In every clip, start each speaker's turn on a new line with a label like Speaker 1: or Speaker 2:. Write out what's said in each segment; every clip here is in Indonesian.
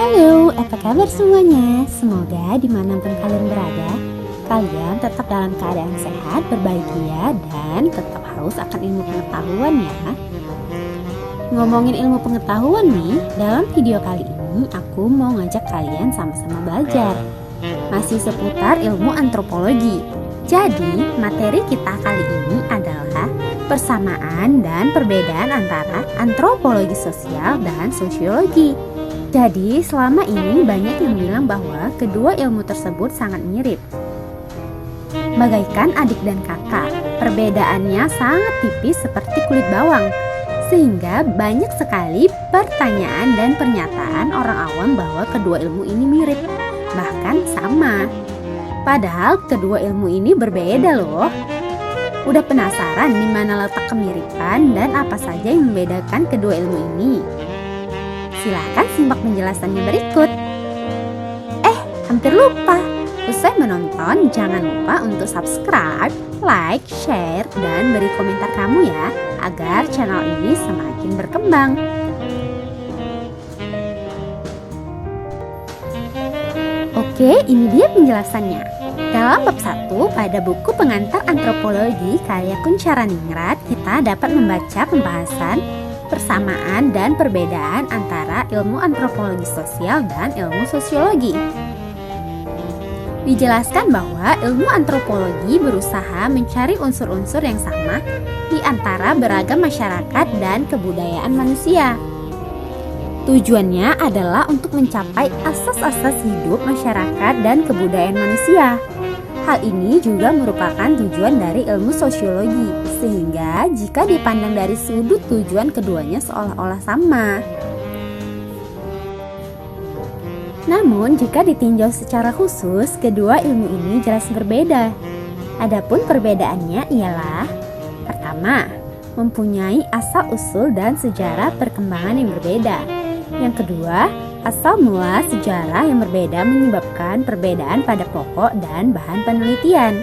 Speaker 1: Halo, apa kabar semuanya? Semoga dimanapun kalian berada, kalian tetap dalam keadaan sehat, berbahagia, dan tetap haus akan ilmu pengetahuan ya. Ngomongin ilmu pengetahuan nih, dalam video kali ini aku mau ngajak kalian sama-sama belajar. Masih seputar ilmu antropologi. Jadi, materi kita kali ini adalah persamaan dan perbedaan antara antropologi sosial dan sosiologi. Jadi, selama ini banyak yang bilang bahwa kedua ilmu tersebut sangat mirip. Bagaikan adik dan kakak, perbedaannya sangat tipis seperti kulit bawang. Sehingga banyak sekali pertanyaan dan pernyataan orang awam bahwa kedua ilmu ini mirip, bahkan sama. Padahal kedua ilmu ini berbeda loh. Udah penasaran di mana letak kemiripan dan apa saja yang membedakan kedua ilmu ini? Silahkan simak penjelasannya berikut. Hampir lupa. Usai menonton, jangan lupa untuk subscribe, like, share, dan beri komentar kamu ya, agar channel ini semakin berkembang. Oke, ini dia penjelasannya. Dalam bab 1 pada buku pengantar antropologi karya Kuncharaningrat, kita dapat membaca pembahasan persamaan dan perbedaan antara ilmu antropologi sosial dan ilmu sosiologi. Dijelaskan bahwa ilmu antropologi berusaha mencari unsur-unsur yang sama di antara beragam masyarakat dan kebudayaan manusia. Tujuannya adalah untuk mencapai asas-asas hidup masyarakat dan kebudayaan manusia. Hal ini juga merupakan tujuan dari ilmu sosiologi, sehingga jika dipandang dari sudut tujuan keduanya seolah-olah sama. Namun, jika ditinjau secara khusus, kedua ilmu ini jelas berbeda. Adapun perbedaannya ialah: pertama, mempunyai asal-usul dan sejarah perkembangan yang berbeda. Yang kedua, asal mula sejarah yang berbeda menyebabkan perbedaan pada pokok dan bahan penelitian.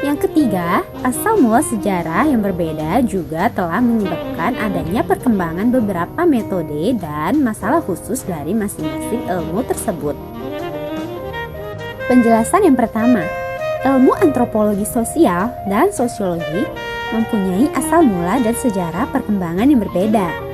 Speaker 1: Yang ketiga, asal mula sejarah yang berbeda juga telah menyebabkan adanya perkembangan beberapa metode dan masalah khusus dari masing-masing ilmu tersebut. Penjelasan yang pertama, ilmu antropologi sosial dan sosiologi mempunyai asal mula dan sejarah perkembangan yang berbeda.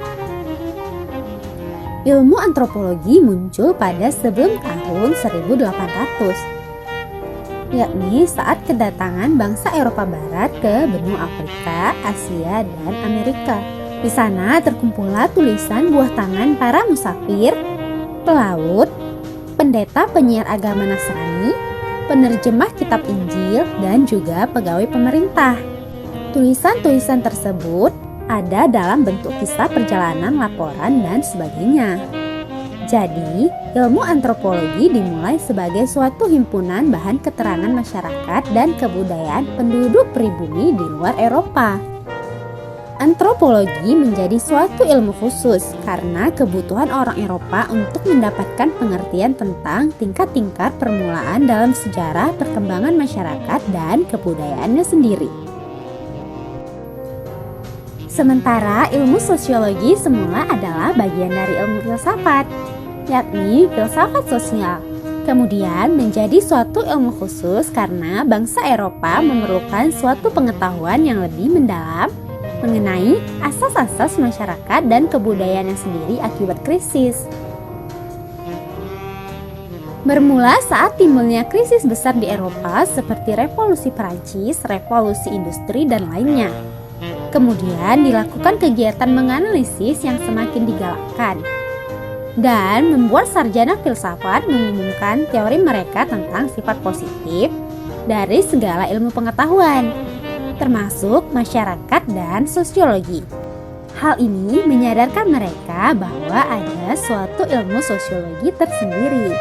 Speaker 1: Ilmu antropologi muncul pada sebelum tahun 1800, yakni saat kedatangan bangsa Eropa Barat ke benua Afrika, Asia, dan Amerika. Di sana terkumpullah tulisan buah tangan para musafir, pelaut, pendeta penyiar agama Nasrani, penerjemah kitab Injil, dan juga pegawai pemerintah. Tulisan-tulisan tersebut ada dalam bentuk kisah perjalanan, laporan, dan sebagainya. Jadi, ilmu antropologi dimulai sebagai suatu himpunan bahan keterangan masyarakat dan kebudayaan penduduk pribumi di luar Eropa. Antropologi menjadi suatu ilmu khusus karena kebutuhan orang Eropa untuk mendapatkan pengertian tentang tingkat-tingkat permulaan dalam sejarah perkembangan masyarakat dan kebudayaannya sendiri. Sementara ilmu sosiologi semula adalah bagian dari ilmu filsafat, yakni filsafat sosial. Kemudian menjadi suatu ilmu khusus karena bangsa Eropa memerlukan suatu pengetahuan yang lebih mendalam mengenai asas-asas masyarakat dan kebudayaannya sendiri akibat krisis. Bermula saat timbulnya krisis besar di Eropa seperti revolusi Perancis, revolusi industri, dan lainnya. Kemudian dilakukan kegiatan menganalisis yang semakin digalakkan dan membuat sarjana filsafat mengumumkan teori mereka tentang sifat positif dari segala ilmu pengetahuan, termasuk masyarakat dan sosiologi. Hal ini menyadarkan mereka bahwa ada suatu ilmu sosiologi tersendiri.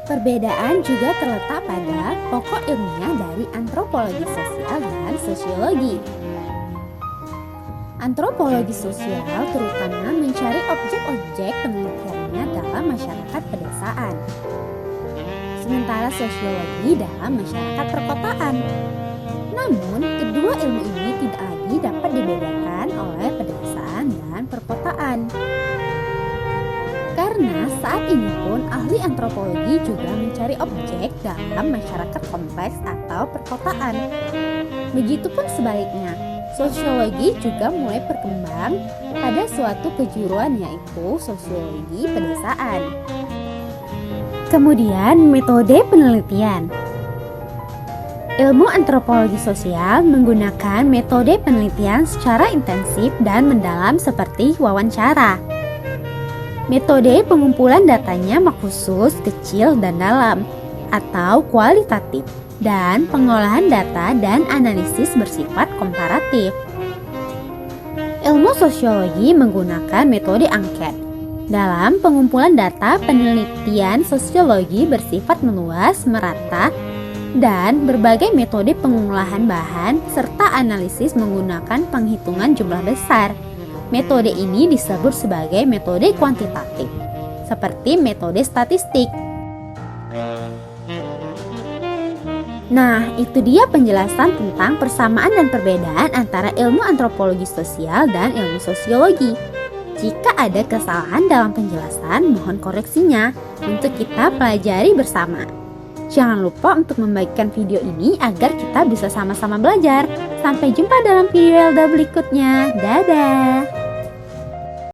Speaker 1: Perbedaan juga terletak pada pokok ilmiah dari antropologi sosial dan sosiologi. Antropologi sosial terutama mencari objek-objek penelitiannya dalam masyarakat pedesaan, sementara sosiologi dalam masyarakat perkotaan. Namun, kedua ilmu ini tidak lagi dapat dibedakan oleh pedesaan dan perkotaan. Karena saat ini pun ahli antropologi juga mencari objek dalam masyarakat kompleks atau perkotaan. Begitupun sebaliknya, sosiologi juga mulai berkembang pada suatu kejuruan yaitu sosiologi pedesaan. Kemudian metode penelitian. Ilmu antropologi sosial menggunakan metode penelitian secara intensif dan mendalam seperti wawancara. Metode pengumpulan datanya khusus, kecil, dan dalam, atau kualitatif, dan pengolahan data dan analisis bersifat komparatif. Ilmu sosiologi menggunakan metode angket. Dalam pengumpulan data, penelitian sosiologi bersifat meluas, merata, dan berbagai metode pengolahan bahan serta analisis menggunakan penghitungan jumlah besar. Metode ini disebut sebagai metode kuantitatif, seperti metode statistik. Nah, itu dia penjelasan tentang persamaan dan perbedaan antara ilmu antropologi sosial dan ilmu sosiologi. Jika ada kesalahan dalam penjelasan, mohon koreksinya untuk kita pelajari bersama. Jangan lupa untuk membagikan video ini agar kita bisa sama-sama belajar. Sampai jumpa dalam video Elda berikutnya. Dadah!